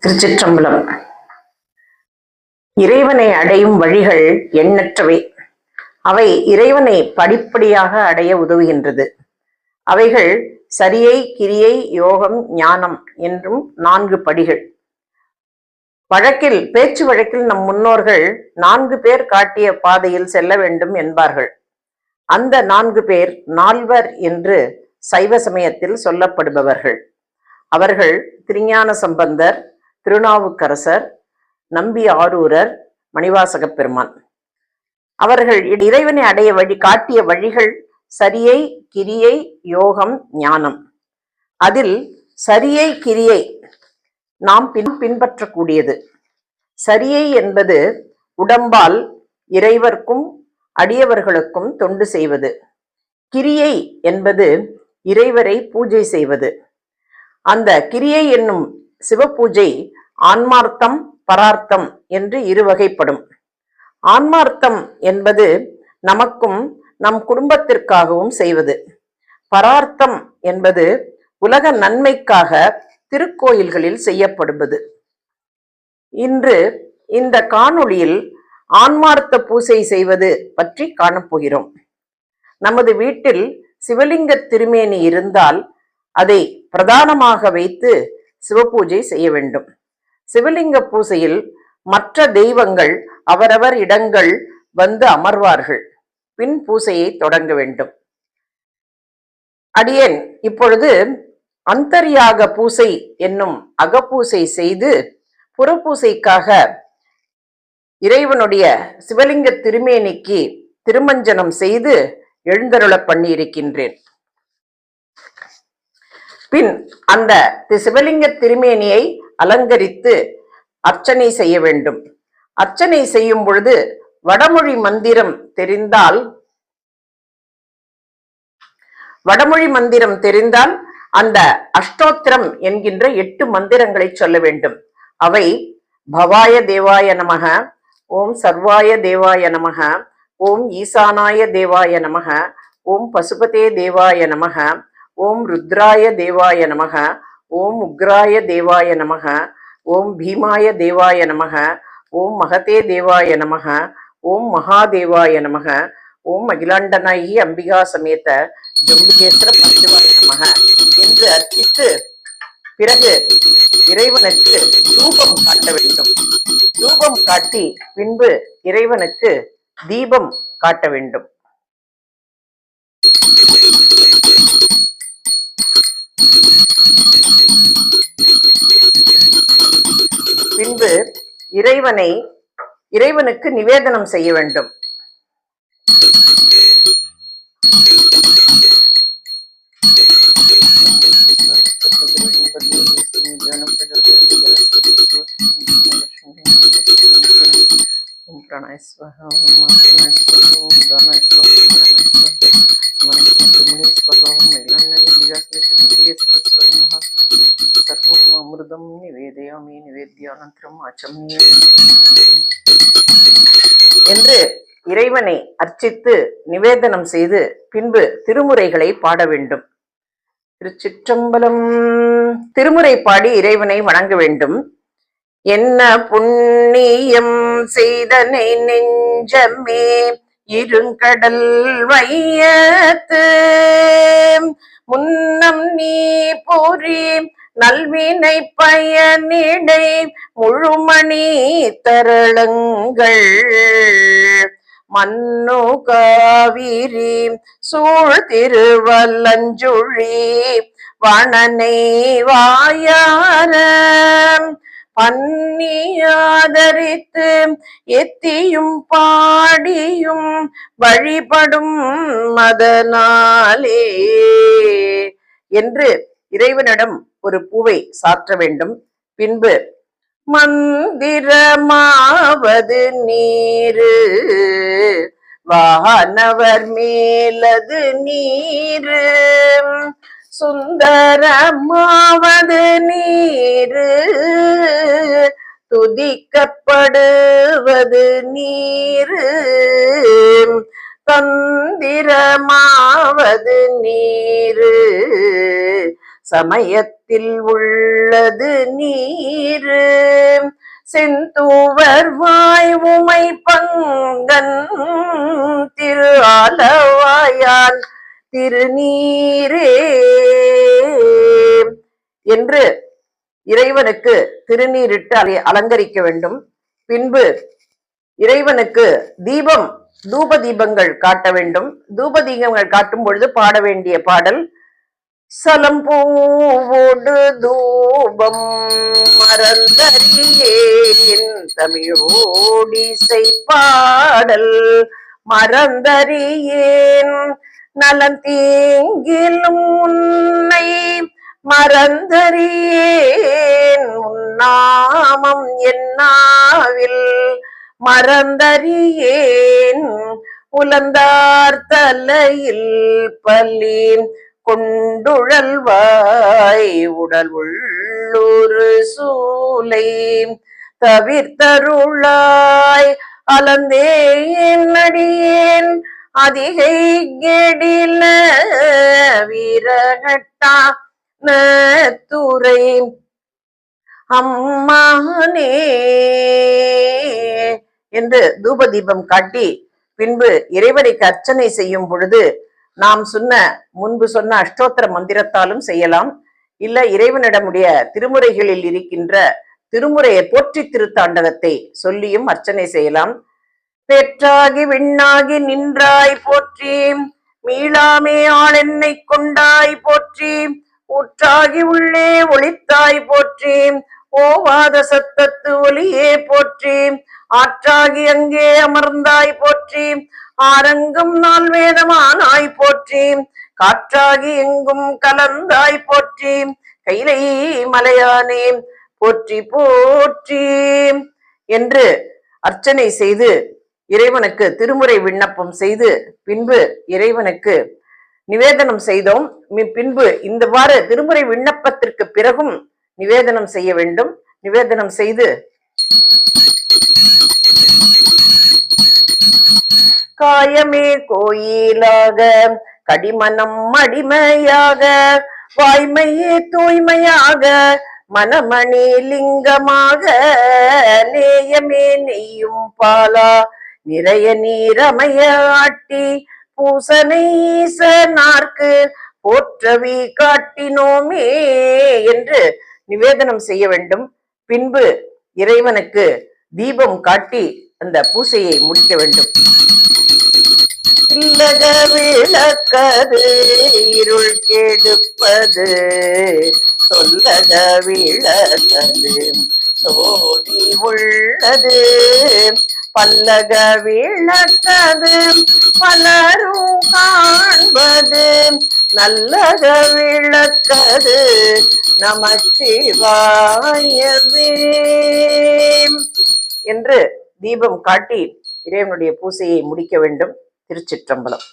திருச்சிற்றம்பலம். இறைவனை அடையும் வழிகள் எண்ணற்றவை. அவை இறைவனை படிப்படியாக அடைய உதவுகின்றது. அவைகள் சரியை, கிரியை, யோகம், ஞானம் என்றும் 4 படிகள். பேச்சு வழக்கில் நம் முன்னோர்கள் 4 பேர் காட்டிய பாதையில் செல்ல வேண்டும் என்பார்கள். அந்த 4 பேர் நால்வர் என்று சைவ சமயத்தில் சொல்லப்படுபவர்கள். அவர்கள் திருஞான சம்பந்தர், திருநாவுக்கரசர், நம்பி ஆரூரர், மணிவாசகப் பெருமான். அவர்கள் இறைவனை அடைய காட்டிய வழிகள் சரியை, கிரியை, யோகம், ஞானம். அதில் சரியை, கிரியை நாம் பின்பற்றக்கூடியது. சரியை என்பது உடம்பால் இறைவர்க்கும் அடியவர்களுக்கும் தொண்டு செய்வது. கிரியை என்பது இறைவரை பூஜை செய்வது. அந்த கிரியை என்னும் சிவபூஜை ஆன்மார்த்தம், பரார்த்தம் என்று 2 வகைப்படும். ஆன்மார்த்தம் என்பது நமக்கும் நம் குடும்பத்திற்காகவும் செய்வது. பரார்த்தம் என்பது உலக நன்மைக்காக திருக்கோயில்களில் செய்யப்படுவது. இன்று இந்த காணொளியில் ஆன்மார்த்த பூசை செய்வது பற்றி காணப்போகிறோம். நமது வீட்டில் சிவலிங்க திருமேனி இருந்தால் அதை பிரதானமாக வைத்து சிவபூஜை செய்ய வேண்டும். சிவலிங்க பூசையில் மற்ற தெய்வங்கள் அவரவர் இடங்கள் வந்து அமர்வார்கள். பின் பூசையை தொடங்க வேண்டும். அடியேன் இப்பொழுது அந்தர்யாக பூசை என்னும் அகப்பூசை செய்து புறப்பூசைக்காக இறைவனுடைய சிவலிங்க திருமேனிக்கு திருமஞ்சனம் செய்து எழுந்தருள பண்ணி இருக்கின்றேன். பின் அந்த சிவலிங்க திருமேனியை அலங்கரித்து அர்ச்சனை செய்ய வேண்டும். அர்ச்சனை செய்யும் பொழுது வடமொழி மந்திரம் தெரிந்தால் அந்த அஷ்டோத்திரம் என்கின்ற 8 மந்திரங்களை சொல்ல வேண்டும். அவை பவாய தேவாய நமக, ஓம் சர்வாய தேவாய நமக, ஓம் ஈசானாய தேவாய நமக, ஓம் பசுபதே தேவாய நமக, ஓம் ருத்ராய தேவாய நமக, ஓம் உக்ராய தேவாய நமக, ஓம் பீமாய தேவாய நமக, ஓம் மகதே தேவாய நமக, ஓம் மகாதேவாய நமக, ஓம் அகிலாண்டநாயகி அம்பிகா சமேத ஜம்புகேஸ்வர பரசிவாய நமக என்று அர்ச்சித்து பிறகு இறைவனுக்கு தூபம் காட்ட வேண்டும். தூபம் காட்டி பின்பு இறைவனுக்கு தீபம் காட்ட வேண்டும். பின்பு இறைவனுக்கு நிவேதனம் செய்ய வேண்டும். அமிர்தம் நிவேதயாமி நிவேத்யானந்தரம் ஆச்சம்ய என்று இறைவனை அர்ச்சித்து நிவேதனம் செய்து பின்பு திருமுறைகளை பாட வேண்டும். திருச்சிற்றம்பலம். திருமுறை பாடி இறைவனை வணங்க வேண்டும். என்ன புண்ணியம் செய்தனை நெஞ்சமே இருங்கடல் வையத்து, முன்னம் நீ பொறி நல்வினை பயனிடை முழுமணி தரளங்கள், மன்னு காவிரி சூழ் திருவல்லஞ்சுழி வனனை வாயார பன்னியாதரித்து எத்தியும் பாடியும் வழிபடும் மதனாலே என்று இறைவனிடம் ஒரு பூவை சாற்ற வேண்டும். பின்பு மந்திரமாவது நீரு, வானவர் மேலது நீரு, சுந்தரமாவது நீரு, துதிக்கப்படுவது நீரு, தந்திரமாவது நீரு, சமயத்தில் உள்ளது நீரு செந்தூவர் வாய் உமை பங்கன் திரு ஆலவாயான் திருநீரே என்று இறைவனுக்கு திருநீரிட்டு அதை அலங்கரிக்க வேண்டும். பின்பு இறைவனுக்கு தீபம் தூப தீபங்கள் காட்ட வேண்டும். தூப தீபங்கள் காட்டும் பொழுது பாட வேண்டிய பாடல் சலம்பூவோடு தூபம் மறந்தறியேன் தமிழோடிசை பாடல் மறந்தறியேன் நலந்தீங்கிலும் உன்னை மறந்தறியேன் உன்னாமம் என்னாவில் மறந்தறியேன் உலந்தார் தலையில் பள்ளி கொண்டுழல்வாய் உடல் உள்ளூர் சூலை தவிர்த்தருளாய் அலந்தேன் அடியேன் அதிகை கெடில வீரகட்டா துறை அம்மானே என்று தூப தீபம் காட்டி பின்பு இறைவனுக்கு அர்ச்சனை செய்யும் பொழுது நாம் முன்பு சொன்ன அஷ்டோத்திர மந்திரத்தாலும் செய்யலாம். இல்ல இறைவனிடமுடைய திருமுறைகளில் இருக்கின்ற திருமுறையை போற்றி திருத்தாண்டகத்தை சொல்லியும் அர்ச்சனை செய்யலாம். பெற்றாகி விண்ணாகி நின்றாய் போற்றி மீளாமே ஆள் என்னை கொண்டாய் போற்றி ஊற்றாகி உள்ளே ஒளித்தாய் போற்றி ஓவாத சத்தத்து ஒலியே போற்றி ஆற்றாகி அங்கே அமர்ந்தாய் போற்றி ஆரங்கும் நாள் வேதமானாய் போற்றி காற்றாகி எங்கும் கலந்தாய் போற்றி கைலை மலையானே போற்றி போற்றி என்று அர்ச்சனை செய்து இறைவனுக்கு திருமுறை விண்ணப்பம் செய்து பின்பு இறைவனுக்கு நிவேதனம் செய்தோம். பின்பு இந்தவாறு திருமுறை விண்ணப்பத்திற்கு பிறகும் நிவேதனம் செய்ய வேண்டும். நிவேதனம் செய்து காயமே கோயிலாக கடிமனம் அடிமையாக வாய்மையே தூய்மையாக மனமணி லிங்கமாக நேயமே நெய்யும் பாலா நிறைய நீரமைய ஆட்டி பூசனை ஈசனார்க்கு போற்றவி காட்டினோமே என்று நிவேதனம் செய்ய வேண்டும். பின்பு இறைவனுக்கு தீபம் காட்டி அந்த பூசையை முடிக்க வேண்டும். இல்லக விளக்கது இருள் கெடுப்பது சொல்லக விளக்கது சோதி உள்ளது பல்லக விளக்கது பலரும் காண்பது நல்லக விளக்கது நமச்சிவாயவே என்று தீபம் காட்டி இறைவனுடைய பூசையை முடிக்க வேண்டும். திருச்சிற்றம்பலம்.